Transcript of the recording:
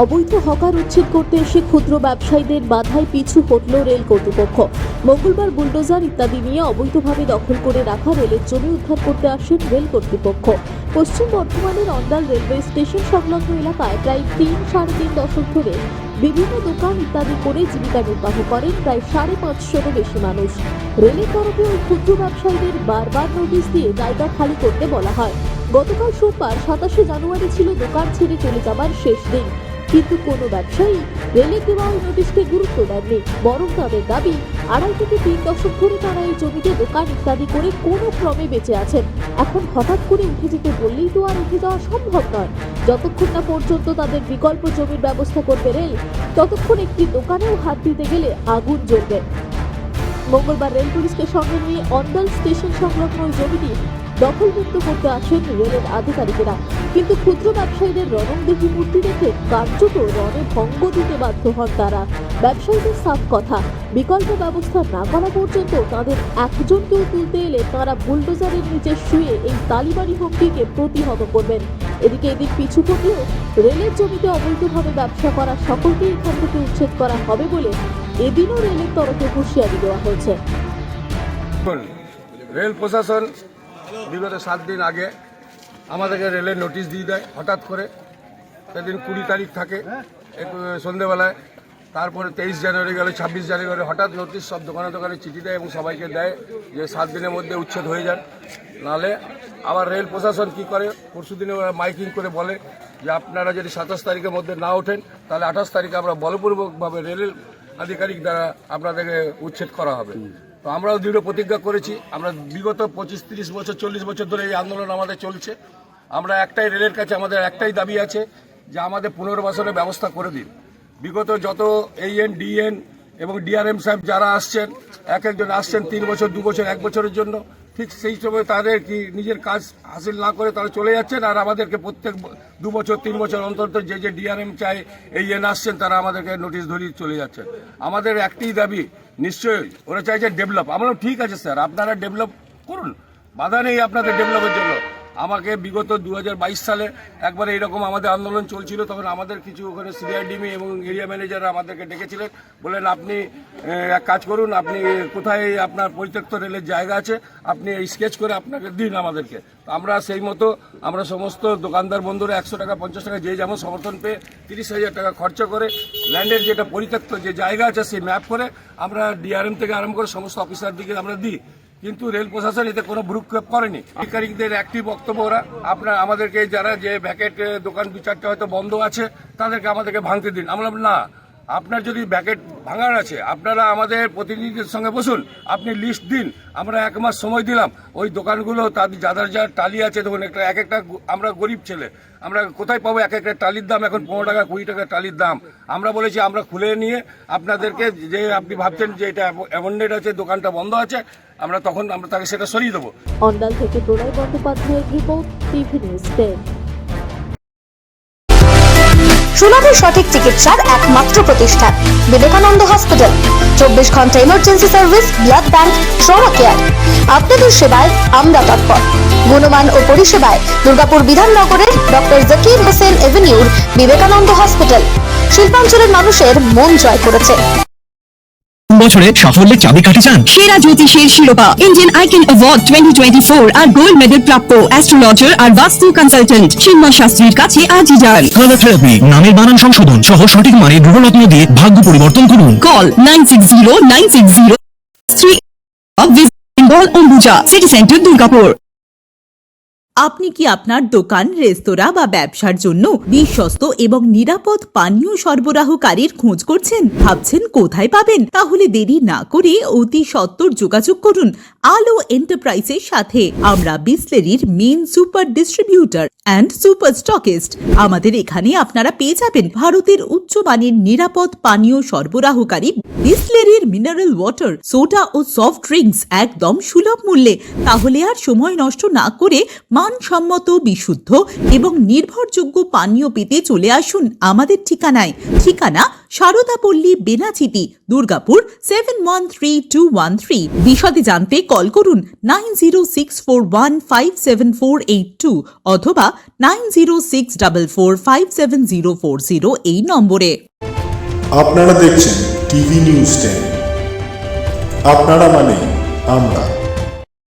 অবৈধ হকার উচ্ছেদ করতে এসে ক্ষুদ্র ব্যবসায়ীদের বাধায় পিছু হটল রেল কর্তৃপক্ষ। মঙ্গলবার বুলডোজার ইত্যাদি নিয়ে অবৈধভাবে দখল করে রাখা রেলের জমি উদ্ধার করতে আসেন রেল কর্তৃপক্ষ। পশ্চিম বর্ধমানের অন্ডাল রেলওয়ে স্টেশন সংলগ্ন এলাকায় প্রায় 3-3.5 দশক ধরে বিভিন্ন দোকান ইত্যাদি করে জীবিকা নির্বাহ করেন প্রায় 550-এরও বেশি মানুষ। রেলের তরফে ওই ক্ষুদ্র ব্যবসায়ীদের বারবার নোটিশ দিয়ে জায়গা খালি করতে বলা হয়। গতকাল সোমবার 27শে জানুয়ারি ছিল দোকান ছেড়ে চলে যাবার শেষ দিন, কিন্তু কোনো ব্যবসায়ী রেলের দেওয়া ওই নোটিশকে গুরুত্ব দেননি। বরং তাদের দাবি 2.5 থেকে 3 দশক ধরে তারা এই জমিতে দোকান ইত্যাদি করে কোনো ক্রমে বেঁচে আছেন। এখন হঠাৎ করে উঠে যেতে বললেই তো আর উঠে যাওয়া সম্ভব নয়। যতক্ষণ না পর্যন্ত তাদের বিকল্প জমির ব্যবস্থা করবে রেল, ততক্ষণ একটি দোকানেও হাত দিতে গেলে আগুন জ্বলবে। মঙ্গলবার রেল পুলিশকে সঙ্গে নিয়ে অন্ডাল স্টেশন সংলগ্ন ওই জমিটি দখলমুক্ত করতে আসেন রেলের আধিকারিকেরা, কিন্তু ক্ষুদ্র ব্যবসায়ীদের রণংদেহী মূর্তি দেখে কার্যত রণে ভঙ্গ দিতে বাধ্য হন তারা। ব্যবসায়ীদের সাফ কথা, বিকল্প ব্যবস্থা না করা পর্যন্ত তাদের একজনকেও তুলতে এলে তারা বুলডোজারের নিচে শুয়ে এই তালিবানি হুমকিকে প্রতিহত করবেন। এদিকে এদিক পিছু পড়লেও রেলের জমিতে অবৈধভাবে ব্যবসা করা সকলকে এখান থেকে উচ্ছেদ করা হবে বলে এদিনও রেলের তরফে হুঁশিয়ারি দেওয়া হয়েছে। রেল প্রশাসন বিগত 7 দিন আগে আমাদেরকে রেলের নোটিশ দিয়ে দেয় হঠাৎ করে। সেদিন 20 তারিখ থাকে সন্ধ্যেবেলায়, তারপরে 23 জানুয়ারি গেল, 26 জানুয়ারি হঠাৎ নোটিশ সব দোকানে দোকানে চিঠি দেয় এবং সবাইকে দেয় যে 7 দিনের মধ্যে উচ্ছেদ হয়ে যান, নাহলে আবার রেল প্রশাসন কি করে পরশু দিনে মাইকিং করে বলে যে আপনারা যদি 27 তারিখের মধ্যে না ওঠেন তাহলে 28 তারিখে আমরা বলপূর্বকভাবে রেলের আধিকারিক দ্বারা আপনাদেরকে উচ্ছেদ করা হবে। তো আমরাও দৃঢ় প্রতিজ্ঞা করেছি। আমরা বিগত 25-30 বছর 40 বছর ধরে এই আন্দোলন আমাদের চলছে। আমরা একটাই রেলের কাছে আমাদের একটাই দাবি আছে যে আমাদের পুনর্বাসনের ব্যবস্থা করে দিন। বিগত যত AN, DN এবং DRM সাহেব যারা আসছেন, এক একজন আসছেন 3 বছর 2 বছর 1 বছরের জন্য, ঠিক সেই সময় তাদের কি নিজের কাজ হাসিল না করে তারা চলে যাচ্ছেন, আর আমাদেরকে প্রত্যেক 2 বছর 3 বছর অন্তর যে DRM চাই AN আসছেন তারা আমাদেরকে নোটিশ ধরিয়ে চলে যাচ্ছেন। আমাদের একটি দাবি, নিশ্চয়ই ওরা চাইছে ডেভেলপ। আমরা ঠিক আছে স্যার, আপনারা ডেভেলপ করুন, বাধা নেই আপনাদের ডেভেলপের জন্য। আমাকে বিগত 2022 সালে একবার এইরকম আমাদের আন্দোলন চলছিল, তখন আমাদের কিছু ওখানে সিনিয়র ডিমি এবং এরিয়া ম্যানেজাররা আমাদেরকে ডেকেছিলেন, বললেন আপনি এক কাজ করুন, আপনি কোথায় আপনার পরিত্যক্ত রেলের জায়গা আছে আপনি স্কেচ করে আপনাকে দিন আমাদেরকে। আমরা সেই মতো আমরা সমস্ত দোকানদার বন্ধুরা 100 টাকা 50 টাকা যে যেমন সমর্থন পেয়ে 30,000 টাকা খরচা করে ল্যান্ডের যেটা পরিত্যক্ত যে জায়গা আছে সেই ম্যাপ করে আমরা DRM থেকে আরম্ভ করে সমস্ত অফিসারদিকে আমরা দিই, কিন্তু রেল প্রশাসন এতে কোনো ভ্রুক্ষেপ করেনি। আধিকারিকদের একটি বক্তব্য, ওরা আপনার আমাদেরকে যারা যে ভ্যাকেট দোকান 2-4টা হয়তো বন্ধ আছে তাদেরকে আমাদেরকে ভাঙতে দিন। আমরা না, আপনার যদি ভ্যাকেট ভাঙার আছে আপনারা আমাদের প্রতিনিধিদের সঙ্গে বসুন, আপনি লিস্ট দিন, আমরা 1 মাস সময় দিলাম। ওই দোকানগুলো তাদের যাদের যা টালি আছে, দেখুন এক একটা আমরা গরিব ছেলে, আমরা কোথায় পাবো এক একটা টালির দাম এখন 15 টাকা 20 টাকা টালির দাম। আমরা বলেছি আমরা খুলে নিয়ে আপনাদেরকে, যে আপনি ভাবছেন যে এটা অ্যাবন্ডেড আছে দোকানটা বন্ধ আছে, আমরা তাকে সেটা সরিয়ে দেবো। অন্ডাল থেকে প্রণয় বন্দ্যোপাধ্যায়ের রিপোর্ট, টিভি নিউজ 10। সুলভের সঠিক চিকিৎসার একমাত্র প্রতিষ্ঠান বিবেকানন্দ হসপিটাল। 24 ঘন্টা emergency service, blood bank, trauma care. আপনাদের সেবায় আমরা তৎপর। গুণমান ও পরিষেবায় দুর্গাপুর বিধাননগরের ডক্টর জাকির হোসেন এভিনিউর বিবেকানন্দ হসপিটাল শিল্পাঞ্চলের মানুষের মন জয় করেছে। বছরে সাফল্যের চাবিকাঠি চান? সেরা জ্যোতিষীর শিরোপা, ইন্ডিয়ান আইকন অ্যাওয়ার্ড 2024 আর গোল্ড মেডেল প্রাপ্ত অ্যাস্ট্রোলজার আর বাস্তু কনসালটেন্ট চিন্ময় শাস্ত্রীর কাছে আজই যান। কালার থেরাপি, নামের বানান সংশোধন সহ সঠিক মানের গ্রহরত্ন দিয়ে ভাগ্য পরিবর্তন করুন। Call 960960 Bengal Ambuja, city centre, Durgapur. আপনি কি আপনার দোকান, রেস্তোরাঁ বা ব্যবসার জন্য বিশ্বস্ত এবং নিরাপদ পানীয় সরবরাহকারীর খোঁজ করছেন? ভাবছেন কোথায় পাবেন? তাহলে দেরি না করে অতি সত্বর যোগাযোগ করুন আলো এন্টারপ্রাইজের সাথে। আমরা বিসলেরির main super distributor and super stockist. আমাদের এখানে আপনারা পেয়ে যাবেন ভারতের উচ্চমানের নিরাপদ পানীয় সরবরাহকারী বিসলেরির মিনারেল ওয়াটার, সোডা ও সফট ড্রিঙ্কস একদম সুলভ মূল্যে। তাহলে আর সময় নষ্ট না করে মানসম্মত বিশুদ্ধ এবং নির্ভরযোগ্য পানীয় পেতে চলে আসুন আমাদের ঠিকানায়। ঠিকানা সারদাপল্লী, বেনাচিতি, দুর্গাপুর 713213। বিশদে জানতে কল করুন 9064157482 অথবা 9064457040 এই নম্বরে। আপনারা দেখছেন টিভি নিউজ 10। আপনারা মানে আমরা।